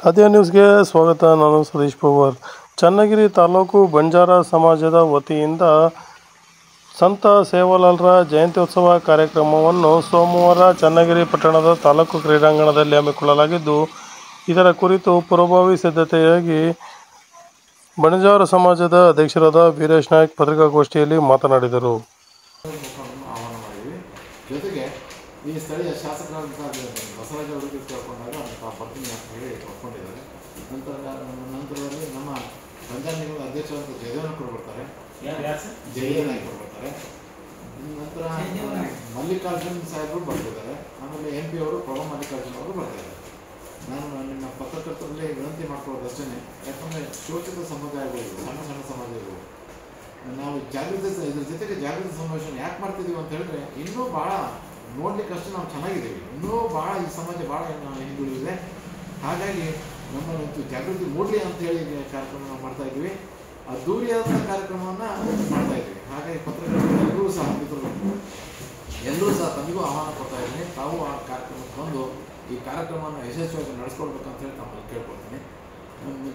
ಆದ್ಯ ನ್ಯೂಸ್ಗೆ ಸ್ವಾಗತ. ನಾನು ಸತೀಶ್ ಪವಾರ್. ಚನ್ನಗಿರಿ ತಾಲೂಕು ಬಂಜಾರ ಸಮಾಜದ ವತಿಯಿಂದ ಸಂತ ಸೇವಾಲಾಲ್ರ ಜಯಂತ್ಯೋತ್ಸವ ಕಾರ್ಯಕ್ರಮವನ್ನು ಸೋಮವಾರ ಚನ್ನಗಿರಿ ಪಟ್ಟಣದ ತಾಲೂಕು ಕ್ರೀಡಾಂಗಣದಲ್ಲಿ ಹಮ್ಮಿಕೊಳ್ಳಲಾಗಿದ್ದು, ಇದರ ಕುರಿತು ಪೂರ್ವಭಾವಿ ಸಿದ್ಧತೆಯಾಗಿ ಬಂಜಾರ ಸಮಾಜದ ಅಧ್ಯಕ್ಷರಾದ ವೀರೇಶ್ ನಾಯ್ಕ್ ಪತ್ರಿಕಾಗೋಷ್ಠಿಯಲ್ಲಿ ಮಾತನಾಡಿದರು. ಜೊತೆಗೆ ಈ ಸ್ಥಳೀಯ ಶಾಸಕರಾದಂಥ ಬಸವರಾಜ ಅವರಿಗೆ ಕೇಳ್ಕೊಂಡಾಗ ಬರ್ತೀನಿ ಅಂತ ಹೇಳಿ ಒಪ್ಕೊಂಡಿದ್ದಾರೆ. ನಂತರದಲ್ಲಿ ನಮ್ಮ ಬಂಜಾರ ನಿಗಮದ ಅಧ್ಯಕ್ಷರಾದ ಜಯದೇವನಕರು ಬರ್ತಾರೆ, ಜಯದೇವನಾಯ್ಕರು ಬರ್ತಾರೆ. ನಂತರ ಮಲ್ಲಿಕಾರ್ಜುನ್ ಸಾಹೇಬರು ಬರ್ತಿದ್ದಾರೆ. ಆಮೇಲೆ MP ಅವರು ಪ್ರಭಾ ಮಲ್ಲಿಕಾರ್ಜುನ್ ಅವರು ಬರ್ತಿದ್ದಾರೆ. ನಾನು ನಿಮ್ಮ ಪತ್ರಕರ್ತರಲ್ಲಿ ವಿನಂತಿ ಮಾಡ್ಕೊಳ್ಳೋದಷ್ಟೇ, ಯಾಕಂದರೆ ಶೋಷಿತ ಸಮುದಾಯಗಳು, ಸಣ್ಣ ಸಮಾಜಗಳು, ನಾವು ಇದ್ರ ಜೊತೆಗೆ ಜಾಗೃತಿ ಸಮಾವೇಶನ ಯಾಕೆ ಮಾಡ್ತಿದ್ದೀವಿ ಅಂತ ಹೇಳಿದ್ರೆ, ಇನ್ನೂ ಭಾಳ ನೋಡ್ಲಿಕ್ಕಷ್ಟು ನಾವು ಚೆನ್ನಾಗಿದ್ದೀವಿ, ಇನ್ನೂ ಭಾಳ ಈ ಸಮಾಜ ಭಾಳ ಹಿಂದುಳಿದಿದೆ. ಹಾಗಾಗಿ ನಮ್ಮನ್ನೊಂದು ಜಾಗೃತಿ ಮೂಡಲಿ ಅಂತೇಳಿ ಕಾರ್ಯಕ್ರಮ ನಾವು ಮಾಡ್ತಾ ಇದ್ದೀವಿ. ಅದ್ದೂರಿಯಾದ ಕಾರ್ಯಕ್ರಮವನ್ನು ಮಾಡ್ತಾ ಇದ್ದೀವಿ. ಹಾಗಾಗಿ ಪತ್ರಕರ್ತರು ಎಲ್ಲರೂ ಸಹ ತಮಗೂ ಆಹ್ವಾನ ಕೊಡ್ತಾ ಇದ್ದೀನಿ. ತಾವು ಆ ಕಾರ್ಯಕ್ರಮಕ್ಕೆ ಬಂದು ಈ ಕಾರ್ಯಕ್ರಮವನ್ನು ಯಶಸ್ವಿಯಾಗಿ ನಡೆಸ್ಕೊಳ್ಬೇಕಂತೇಳಿ ತಮ್ಮಲ್ಲಿ ಕೇಳ್ಕೊಳ್ತೀನಿ.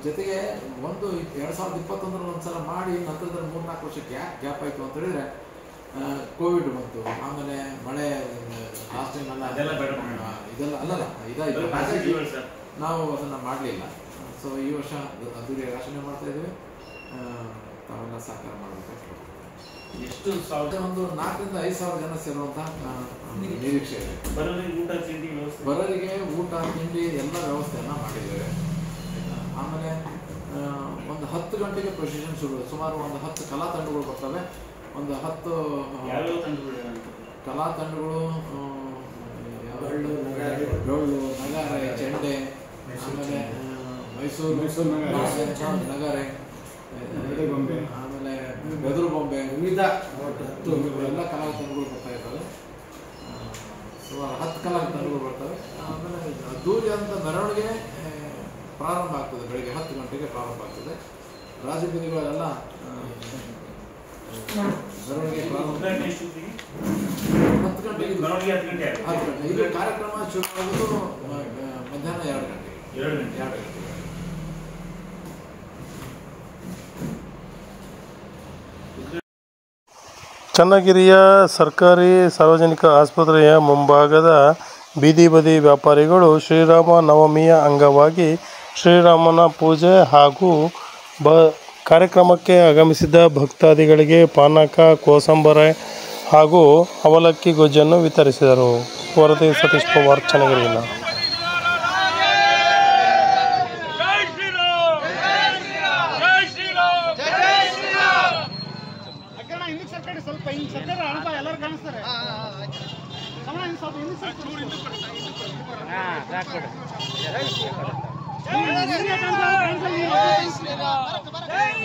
ಜೊತೆಗೆ 2021 ಒಂದ್ಸಲ ಮಾಡಿ ನಂತರದಲ್ಲಿ 3-4 ವರ್ಷ ಗ್ಯಾಪ್ ಆಯಿತು ಅಂತ ಹೇಳಿದ್ರೆ ಕೋವಿಡ್ ಬಂತು, ಆಮೇಲೆ ಮಳೆ ಲಾಸ್ಟ್ ಟೈಮ್ ಇದಾಯಿತು. ಹಾಗಾಗಿ ನಾವು ಅದನ್ನು ಮಾಡಲಿಲ್ಲ. ಸೊ ಈ ವರ್ಷ ಅದ್ದೂರಿಯಾಗಿ ಆಚರಣೆ ಮಾಡ್ತಾ ಇದ್ದೀವಿ. ತಾವೆಲ್ಲ ಸಹಕಾರ ಮಾಡಬೇಕು. ಎಷ್ಟು ಒಂದು 4,000-5,000 ಜನ ಸೇರುವಂಥ ನಿರೀಕ್ಷೆ ಇದೆ. ಬರೋರಿಗೆ ಊಟ ತಿಂಡಿ ಎಲ್ಲ ವ್ಯವಸ್ಥೆಯನ್ನು ಮಾಡಿದ್ದೇವೆ. ಆಮೇಲೆ ಒಂದು 10 ಗಂಟೆಗೆ ಪ್ರೊಸೆಷನ್ ಶುರು. ಸುಮಾರು ಒಂದು 10 ಕಲಾ ತಂಡಗಳು ಬರ್ತವೆ. ಒಂದು 10 ಕಲಾ ತಂಡಗಳು, ಡೊಳ್ಳು, ನಗಾರೆ, ಚೆಂಡೆ, ಆಮೇಲೆ ಮೈಸೂರು ನಗಾರೆ, ಆಮೇಲೆ ಬೆದರು ಬೊಂಬೆ, ವಿವಿಧ ಎಲ್ಲ ಕಲಾ ತಂಡಗಳು ಬರ್ತಾ ಇರ್ತವೆ. ಸುಮಾರು 10 ಕಲಾ ತಂಡಗಳು ಬರ್ತವೆ. ಆಮೇಲೆ ಅದ್ದೂರಿ ಅಂತ ಮೆರವಣಿಗೆ ಪ್ರಾರಂಭ ಆಗ್ತದೆ. ಬೆಳಿಗ್ಗೆ 10 ಗಂಟೆಗೆ ಪ್ರಾರಂಭ ಆಗ್ತದೆ. ರಾಜಬೀದಿಗಳೆಲ್ಲ ಮೆರವಣಿಗೆ ಪ್ರಾರಂಭ 10 ಗಂಟೆಗೆ. ಇದು ಕಾರ್ಯಕ್ರಮ ಶುರು ಆಗೋದು ಮಧ್ಯಾಹ್ನ 2 ಗಂಟೆಗೆ. ಚನ್ನಗಿರಿಯ ಸರ್ಕಾರಿ ಸಾರ್ವಜನಿಕ ಆಸ್ಪತ್ರೆಯ ಮುಂಭಾಗದ ಬೀದಿ ಬದಿ ವ್ಯಾಪಾರಿಗಳು ಶ್ರೀರಾಮ ನವಮಿಯ ಅಂಗವಾಗಿ ಶ್ರೀರಾಮನ ಪೂಜೆ ಹಾಗೂ ಕಾರ್ಯಕ್ರಮಕ್ಕೆ ಆಗಮಿಸಿದ್ದ ಭಕ್ತಾದಿಗಳಿಗೆ ಪಾನಕ, ಕೋಸಂಬರಿ ಹಾಗೂ ಅವಲಕ್ಕಿ ಗೊಜ್ಜನ್ನು ವಿತರಿಸಿದರು. ವರದಿ ಸತೀಶ್ ಪವಾರ್, ಚನ್ನಗಿರಿಯಿಂದ. ಜೈ ಶ್ರೀರಾಮ್.